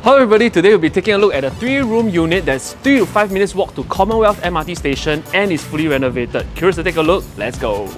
Hello everybody, today we'll be taking a look at a 3-room unit that's 3 to 5 minutes walk to Commonwealth MRT station and is fully renovated. Curious to take a look? Let's go!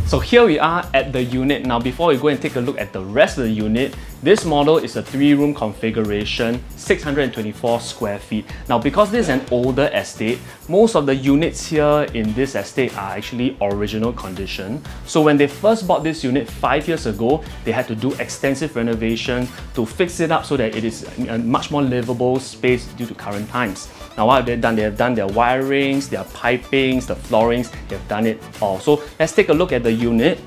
So here we are at the unit. Now before we go and take a look at the rest of the unit, this model is a 3-room configuration, 624 square feet. Now because this is an older estate, most of the units here in this estate are actually original condition. So when they first bought this unit 5 years ago, they had to do extensive renovations to fix it up so that it is a much more livable space due to current times. Now what have they done? They have done their wirings, their pipings, the floorings, they have done it all. So let's take a look at the unit.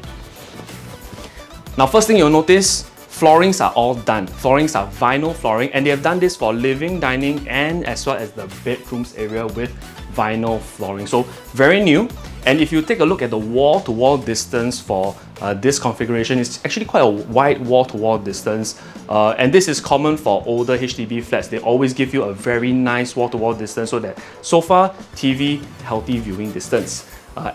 Now first thing you'll notice, floorings are all done. Floorings are vinyl flooring and they have done this for living, dining and as well as the bedrooms area with vinyl flooring. So very new. And if you take a look at the wall-to-wall distance for this configuration, it's actually quite a wide wall-to-wall distance. And this is common for older HDB flats. They always give you a very nice wall-to-wall distance so that sofa, TV, healthy viewing distance.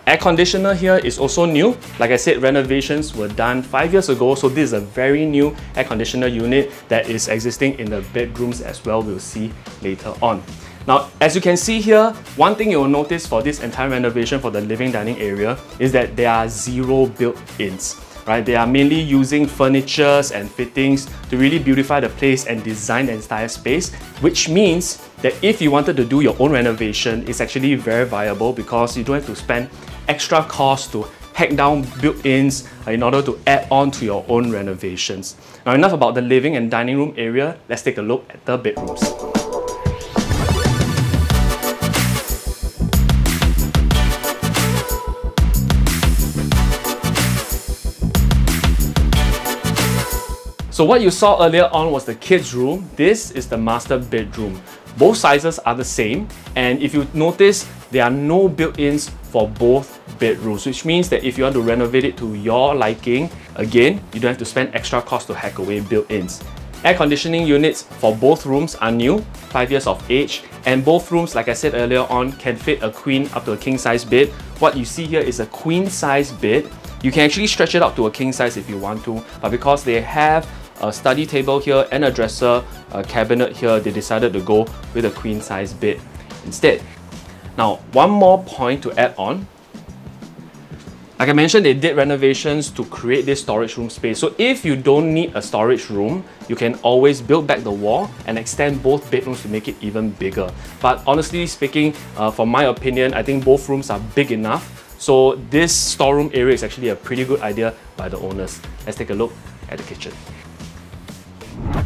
Air conditioner here is also new. Like I said, renovations were done 5 years ago, so this is a very new air conditioner unit that is existing in the bedrooms as well. We'll see later on. Now, as you can see here, one thing you'll notice for this entire renovation for the living dining area is that there are 0 built-ins. Right? They are mainly using furnitures and fittings to really beautify the place and design the entire space, which means that if you wanted to do your own renovation, it's actually very viable because you don't have to spend extra cost to hack down built-ins in order to add on to your own renovations. Now enough about the living and dining room area, let's take a look at the bedrooms. So what you saw earlier on was the kids' room. This is the master bedroom. Both sizes are the same, and if you notice, there are no built-ins for both bedrooms, which means that if you want to renovate it to your liking, again, you don't have to spend extra cost to hack away built-ins. Air conditioning units for both rooms are new, 5 years of age, and both rooms, like I said earlier on, can fit a queen up to a king-size bed. What you see here is a queen-size bed. You can actually stretch it out to a king size if you want to, but because they have a study table here and a dresser cabinet here, they decided to go with a queen size bed instead. Now, one more point to add on. Like I mentioned, they did renovations to create this storage room space. So if you don't need a storage room, you can always build back the wall and extend both bedrooms to make it even bigger. But honestly speaking, from my opinion, I think both rooms are big enough. So this storeroom area is actually a pretty good idea by the owners. Let's take a look at the kitchen.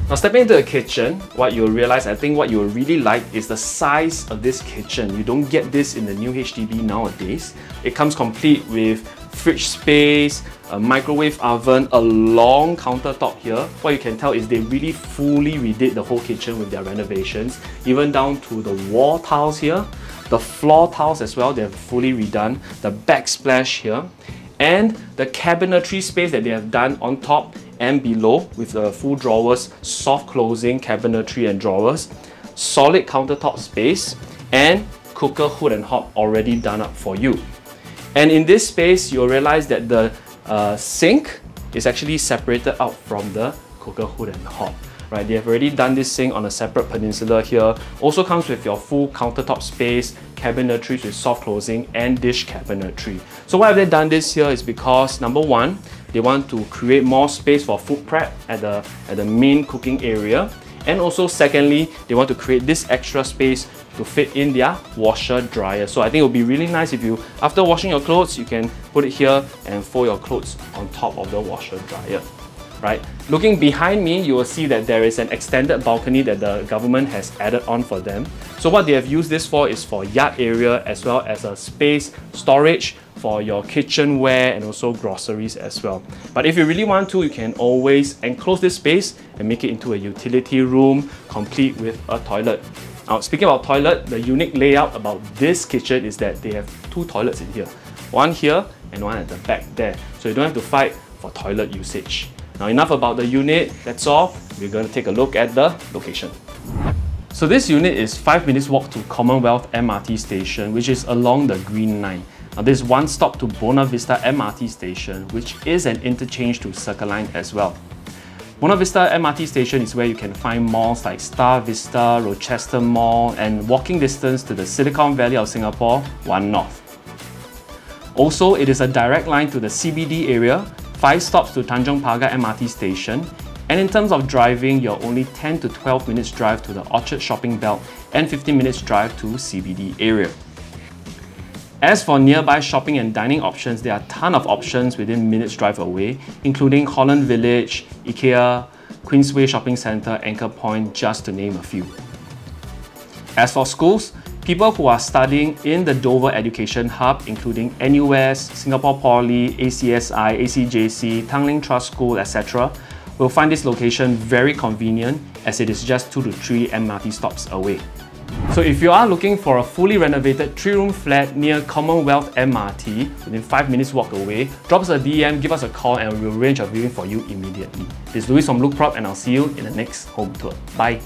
Now stepping into the kitchen, what you'll realize, I think what you'll really like is the size of this kitchen. You don't get this in the new HDB nowadays. It comes complete with fridge space, a microwave oven, a long countertop here. What you can tell is they really fully redid the whole kitchen with their renovations, even down to the wall tiles here, the floor tiles as well, they've fully redone, the backsplash here, and the cabinetry space that they have done on top and below with the full drawers, soft closing cabinetry and drawers, solid countertop space, and cooker hood and hob already done up for you. And in this space, you'll realize that the sink is actually separated out from the cooker hood and hob. Right, they have already done this sink on a separate peninsula here. Also comes with your full countertop space, cabinetry with soft closing and dish cabinetry. So why have they done this here is because number one, they want to create more space for food prep at the main cooking area. And also secondly, they want to create this extra space to fit in their washer dryer. So I think it would be really nice if you, after washing your clothes, you can put it here and fold your clothes on top of the washer dryer. Right? Looking behind me, you will see that there is an extended balcony that the government has added on for them. So what they have used this for is for yard area as well as a space storage for your kitchenware and also groceries as well. But if you really want to, you can always enclose this space and make it into a utility room complete with a toilet. Now, speaking about toilet, the unique layout about this kitchen is that they have two toilets in here. One here and one at the back there. So you don't have to fight for toilet usage. Now, enough about the unit, that's all. We're going to take a look at the location. So this unit is 5 minutes walk to Commonwealth MRT station, which is along the Green Line. Now, there's one stop to Buona Vista MRT station, which is an interchange to Circle Line as well. Buona Vista MRT station is where you can find malls like Star Vista, Rochester Mall, and walking distance to the Silicon Valley of Singapore, One North. Also, it is a direct line to the CBD area, 5 stops to Tanjong Pagar MRT station, and in terms of driving, you're only 10 to 12 minutes drive to the Orchard Shopping Belt and 15 minutes drive to CBD area. As for nearby shopping and dining options, there are a ton of options within minutes drive away, including Holland Village, IKEA, Queensway Shopping Centre, Anchor Point, just to name a few. As for schools, people who are studying in the Dover Education Hub, including NUS, Singapore Poly, ACSI, ACJC, Tanglin Trust School, etc., will find this location very convenient as it is just 2 to 3 MRT stops away. So if you are looking for a fully renovated 3-room flat near Commonwealth MRT, within 5 minutes walk away, drop us a DM, give us a call, and we'll arrange a viewing for you immediately. This is Louis from LoukProp, and I'll see you in the next home tour. Bye!